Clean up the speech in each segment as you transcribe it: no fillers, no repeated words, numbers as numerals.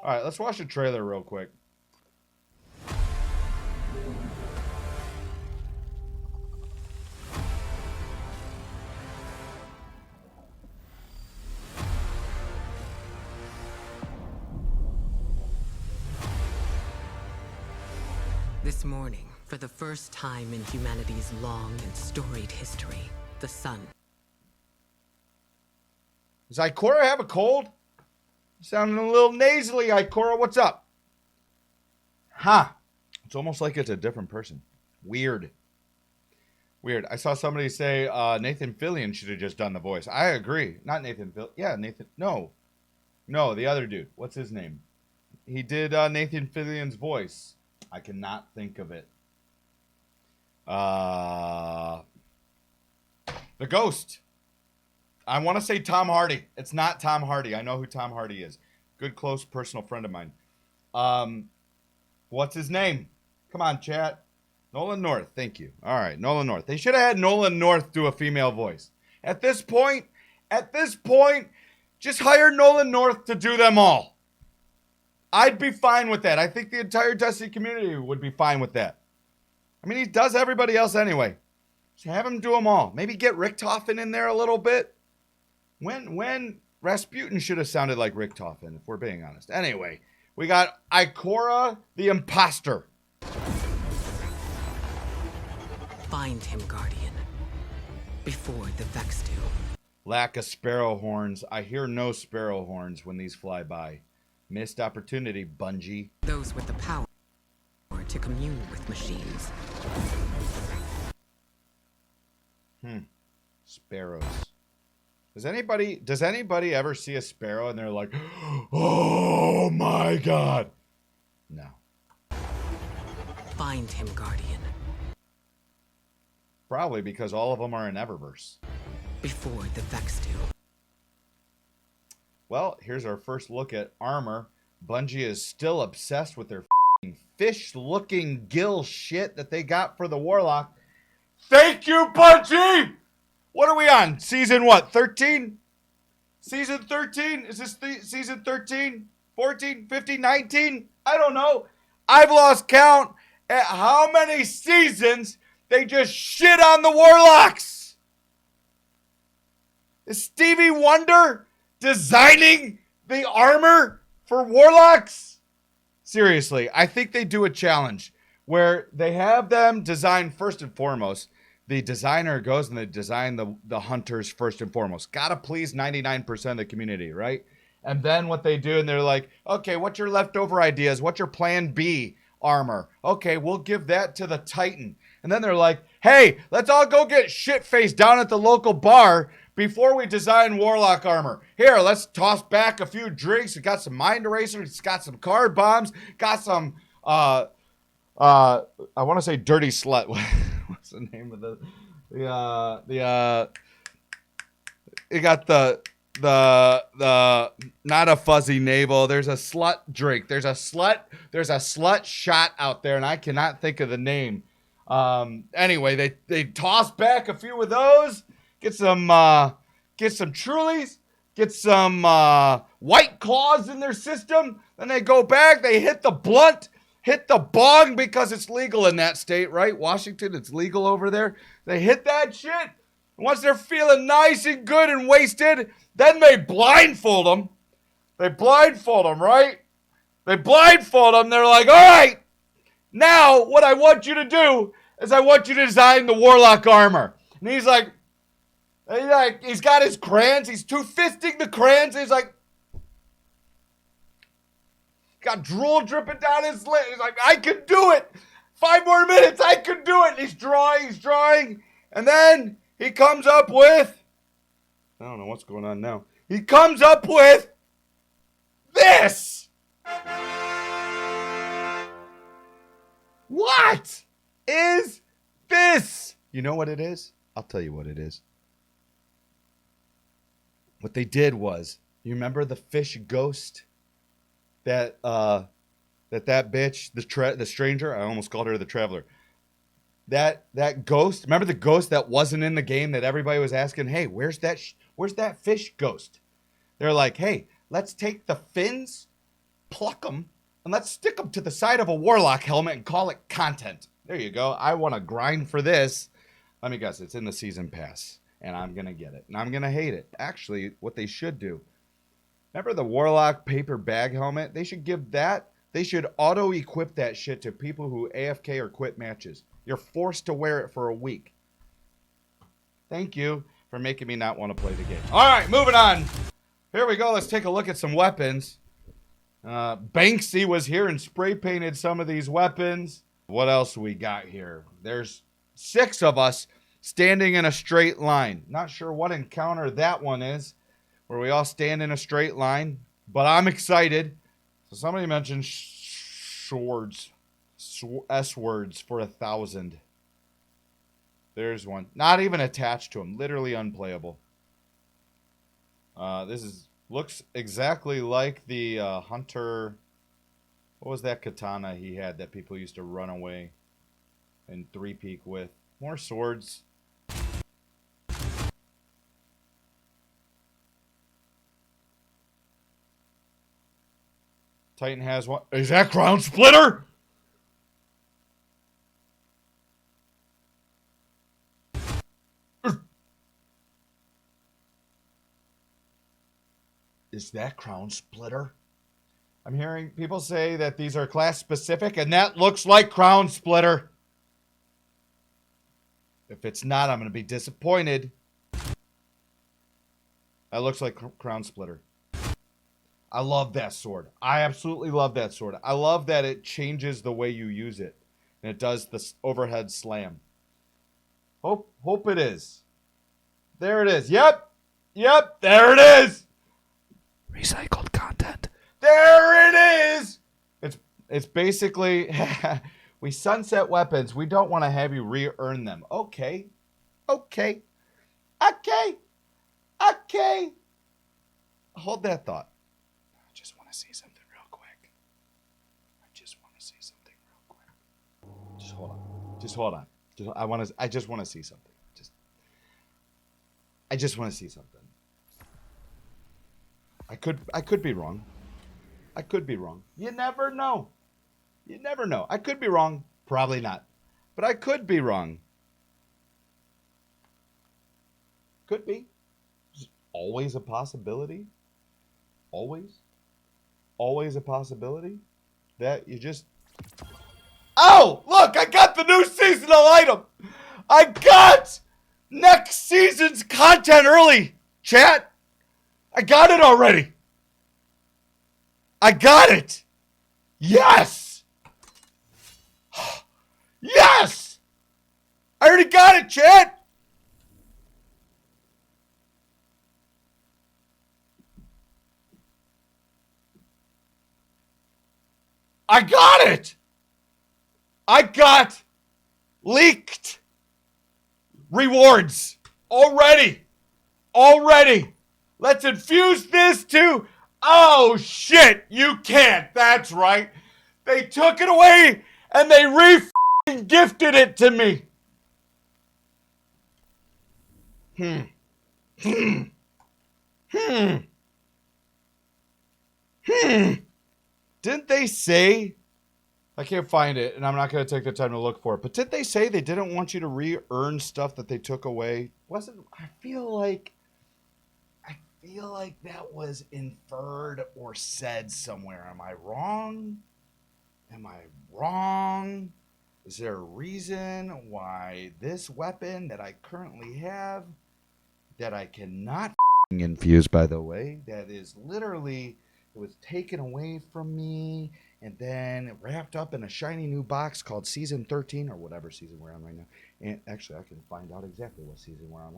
All right, let's watch the trailer real quick. This morning, for the first time in humanity's long and storied history, the sun. Does Ikora have a cold? Sounding a little nasally, Ikora. What's up? Huh. It's almost like it's a different person. Weird. Weird. I saw somebody say Nathan Fillion should have just done the voice. I agree. Not Nathan Fillion. Yeah, Nathan. No. No, the other dude. What's his name? He did Nathan Fillion's voice. I cannot think of it. The Ghost. I want to say Tom Hardy. It's not Tom Hardy. I know who Tom Hardy is. Good, close, personal friend of mine. What's his name? Come on, chat. Nolan North. Thank you. All right, Nolan North. They should have had Nolan North do a female voice. At this point, just hire Nolan North to do them all. I'd be fine with that. I think the entire Destiny community would be fine with that. I mean, he does everybody else anyway. Just have him do them all. Maybe get Richtofen in there a little bit. When Rasputin should have sounded like Richtofen, if we're being honest. Anyway, we got Ikora the Imposter. Find him, Guardian, before the Vex do. Lack of sparrow horns. I hear no sparrow horns when these fly by. Missed opportunity, Bungie. Those with the power to commune with machines. Sparrows. Does anybody ever see a sparrow and they're like, oh my god? No. Find him, Guardian. Probably because all of them are in Eververse. Before the Vex do. Well, here's our first look at armor. Bungie is still obsessed with their fish-looking gill shit that they got for the Warlock. Thank you, Bungie! What are we on? Season what? 13? Season 13? Is this season 13? 14? 15? 19? I don't know. I've lost count at how many seasons they just shit on the Warlocks. Is Stevie Wonder designing the armor for Warlocks? Seriously, I think they do a challenge where they have them design first and foremost. The designer goes and they design the hunters first and foremost. Gotta please 99% of the community, right? And then what they do, and they're like, okay, what's your leftover ideas? What's your plan B armor? Okay, we'll give that to the Titan. And then they're like, hey, let's all go get shit-faced down at the local bar before we design Warlock armor. Here, let's toss back a few drinks. We got some mind erasers. It's got some card bombs. Got some, I want to say dirty slut. What's the name of you got the not a fuzzy navel. There's a slut drink. There's a slut shot out there, and I cannot think of the name. Anyway, they toss back a few of those. Get some Trulies, get some White Claws in their system. Then they go back, they hit the blunt, hit the bong because it's legal in that state, right? Washington, it's legal over there. They hit that shit. Once they're feeling nice and good and wasted, then they blindfold them. They blindfold them, right? They blindfold them. They're like, all right, now what I want you to do is I want you to design the Warlock armor. And he's like, he's got his crayons. He's two-fisting the crayons. He's like, got drool dripping down his lip. He's like, I can do it. 5 more minutes. I can do it. And he's drawing. And then he comes up with, I don't know what's going on now. He comes up with this. What is this? You know what it is? I'll tell you what it is. What they did was, you remember the fish ghost? That bitch, the stranger, I almost called her the traveler. That ghost, remember the ghost that wasn't in the game that everybody was asking, hey, where's that fish ghost? They're like, hey, let's take the fins pluck them and let's stick them to the side of a warlock helmet and call it content. There you go. I want to grind for this. Let me guess. It's in the season pass. And I'm going to get it. And I'm going to hate it. Actually, what they should do. Remember the warlock paper bag helmet? They should give that. They should auto-equip that shit to people who AFK or quit matches. You're forced to wear it for a week. Thank you for making me not want to play the game. All right, moving on. Here we go. Let's take a look at some weapons. Banksy was here and spray painted some of these weapons. What else we got here? There's 6 of us standing in a straight line. Not sure what encounter that one is, where we all stand in a straight line, but I'm excited. So somebody mentioned swords, S words for 1,000. There's one. Not even attached to him. Literally unplayable. Looks exactly like the hunter. What was that katana he had that people used to run away and 3-peek with? More swords. Titan has one. Is that Crown Splitter? Is that Crown Splitter? I'm hearing people say that these are class specific, and that looks like Crown Splitter. If it's not, I'm going to be disappointed. That looks like Crown Splitter. I love that sword. I absolutely love that sword. I love that it changes the way you use it. And it does the overhead slam. Hope it is. There it is. Yep, there it is. Recycled content. There it is. It's basically, we sunset weapons. We don't want to have you re-earn them. Okay. Hold that thought. I just want to see something real quick. Just hold on. I just want to see something. I just want to see something. I could be wrong. You never know. I could be wrong. Probably not. But I could be wrong. Could be. It's always a possibility. Always a possibility that you just... Oh, look, I got the new seasonal item. I got next season's content early, chat. I got it already. I got it. Yes. Yes. I already got it, chat. I got it. I got leaked rewards already. Let's infuse this too. Oh shit, you can't. That's right. They took it away and they gifted it to me. Didn't they say, I can't find it and I'm not going to take the time to look for it, but didn't they say they didn't want you to re-earn stuff that they took away? I feel like that was inferred or said somewhere. Am I wrong? Is there a reason why this weapon that I currently have, that I cannot infuse, by the way, that is literally, it was taken away from me and then wrapped up in a shiny new box called Season 13 or whatever season we're on right now. And actually, I can find out exactly what season we're on.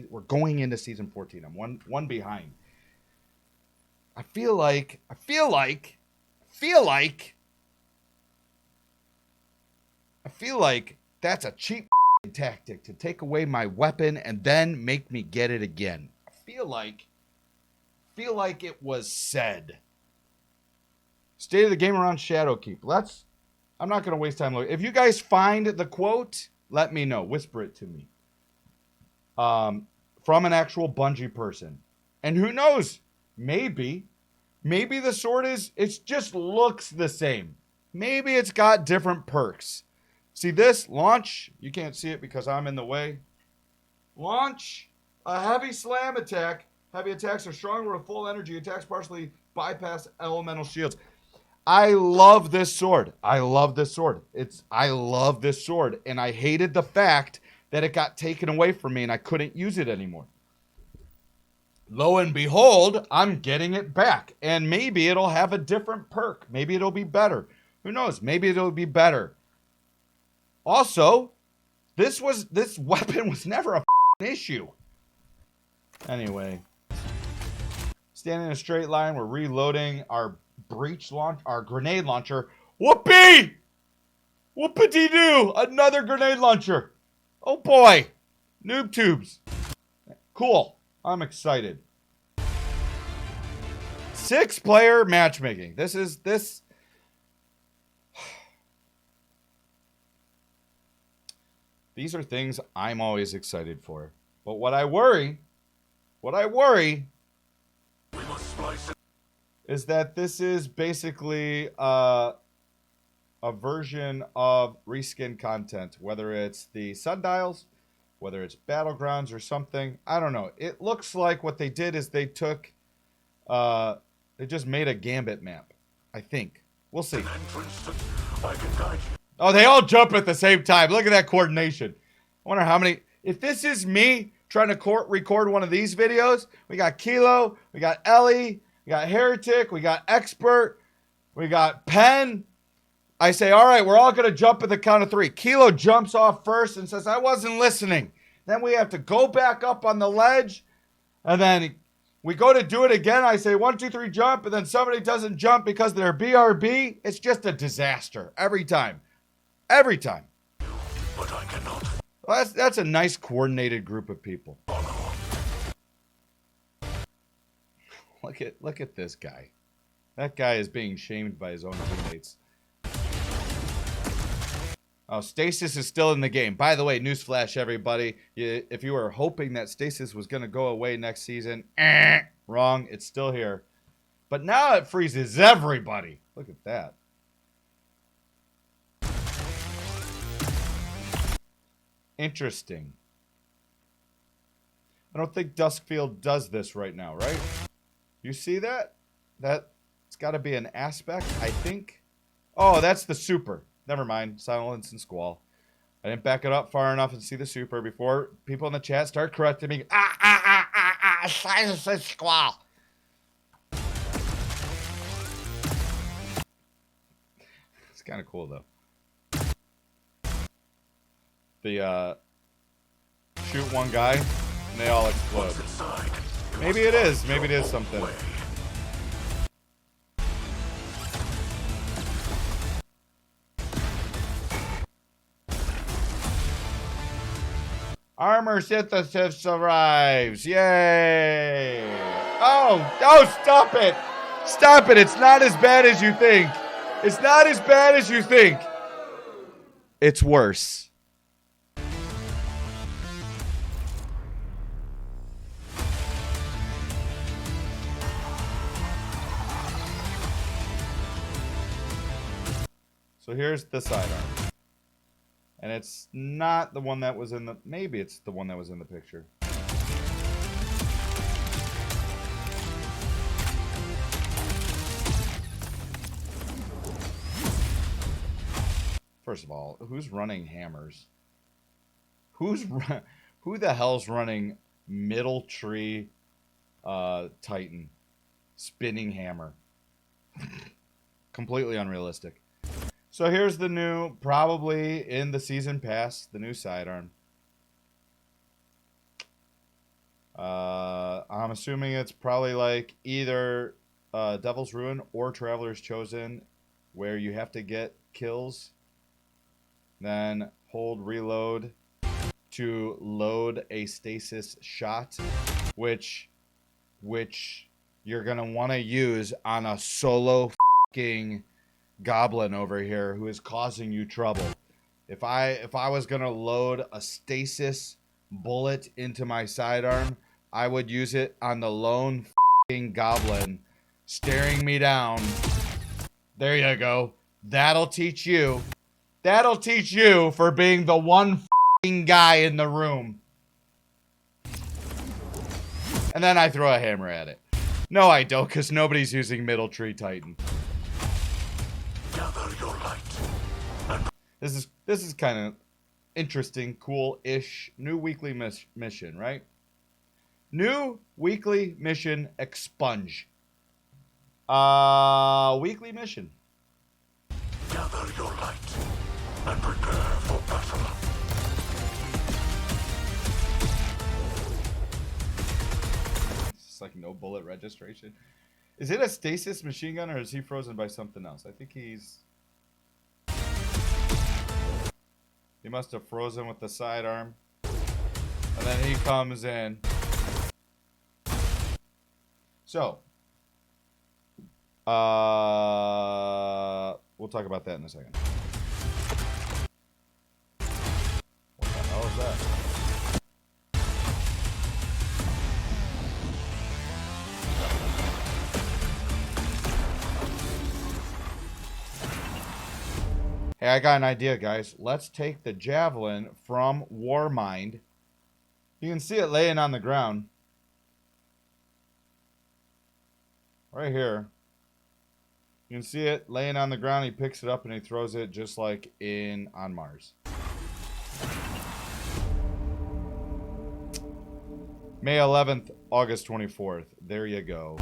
We're going into Season 14. I'm one behind. I feel like that's a cheap tactic to take away my weapon and then make me get it again. I feel like it was said. State of the game around Shadowkeep. I'm not going to waste time looking. If you guys find the quote, let me know. Whisper it to me. From an actual Bungie person. And who knows? Maybe Maybe the sword it just looks the same. Maybe it's got different perks. See this? Launch. You can't see it because I'm in the way. Launch. A heavy slam attack. Heavy attacks are stronger with full energy. Attacks partially bypass elemental shields. I love this sword. I love this sword. I love this sword. And I hated the fact that it got taken away from me and I couldn't use it anymore. Lo and behold, I'm getting it back. And maybe it'll have a different perk. Maybe it'll be better. Who knows? Maybe it'll be better. Also, this weapon was never a issue. Anyway. Standing in a straight line, we're reloading our our grenade launcher. Whoopee! Whoopity-doo! Another grenade launcher. Oh boy. Noob tubes. Cool. I'm excited. 6-player matchmaking. This. These are things I'm always excited for. But what I worry is that this is basically a version of reskin content, whether it's the sundials, whether it's battlegrounds or something. I don't know. It looks like what they did is they took, they just made a Gambit map, I think. We'll see. Oh, they all jump at the same time. Look at that coordination. I wonder how many, if this is me trying to record one of these videos, we got Kilo, we got Ellie, we got Heretic, we got Expert, we got Pen. I say, all right, we're all going to jump at the count of 3. Kilo jumps off first and says, I wasn't listening. Then we have to go back up on the ledge. And then we go to do it again. I say, 1, 2, 3, jump. And then somebody doesn't jump because they're BRB. It's just a disaster. Every time. Every time. But I cannot. Well, that's a nice coordinated group of people. Look at this guy. That guy is being shamed by his own teammates. Oh, Stasis is still in the game. By the way, newsflash, everybody. If you were hoping that Stasis was going to go away next season, wrong. It's still here. But now it freezes everybody. Look at that. Interesting. I don't think Duskfield does this right now, right? You see that? It's got to be an aspect, I think. Oh, that's the super. Never mind. Silence and Squall. I didn't back it up far enough and see the super before people in the chat start correcting me. Silence and Squall. It's kind of cool, though. The, shoot one guy, and they all explode. Maybe it is. Maybe it is something. Armor synthesis arrives. Yay. Oh, stop it. Stop it. It's not as bad as you think. It's not as bad as you think. It's worse. So here's the sidearm. And it's not the one that was in the... Maybe it's the one that was in the picture. First of all, who's running hammers? Who the hell's running middle tree Titan spinning hammer? Completely unrealistic. So here's the new, probably in the season pass, the new sidearm. I'm assuming it's probably like either Devil's Ruin or Traveler's Chosen, where you have to get kills, then hold reload to load a stasis shot, which you're gonna want to use on a solo f***ing goblin over here who is causing you trouble. If I was gonna load a stasis bullet into my sidearm, I would use it on the lone f***ing goblin staring me down. There you go. That'll teach you. That'll teach you for being the one f***ing guy in the room. And then I throw a hammer at it. No, I don't, because nobody's using Middle Tree Titan. Gather your light. This is kind of interesting, cool-ish. New weekly mission, right? New weekly mission, expunge. Weekly mission. Gather your light and prepare for battle. It's like no bullet registration. Is it a stasis machine gun or is he frozen by something else? I think he's... He must have frozen with the sidearm. And then he comes in. So. We'll talk about that in a second. What the hell is that? Hey, I got an idea, guys. Let's take the javelin from Warmind. You can see it laying on the ground. Right here. You can see it laying on the ground. He picks it up and he throws it just like on Mars. May 11th, August 24th. There you go.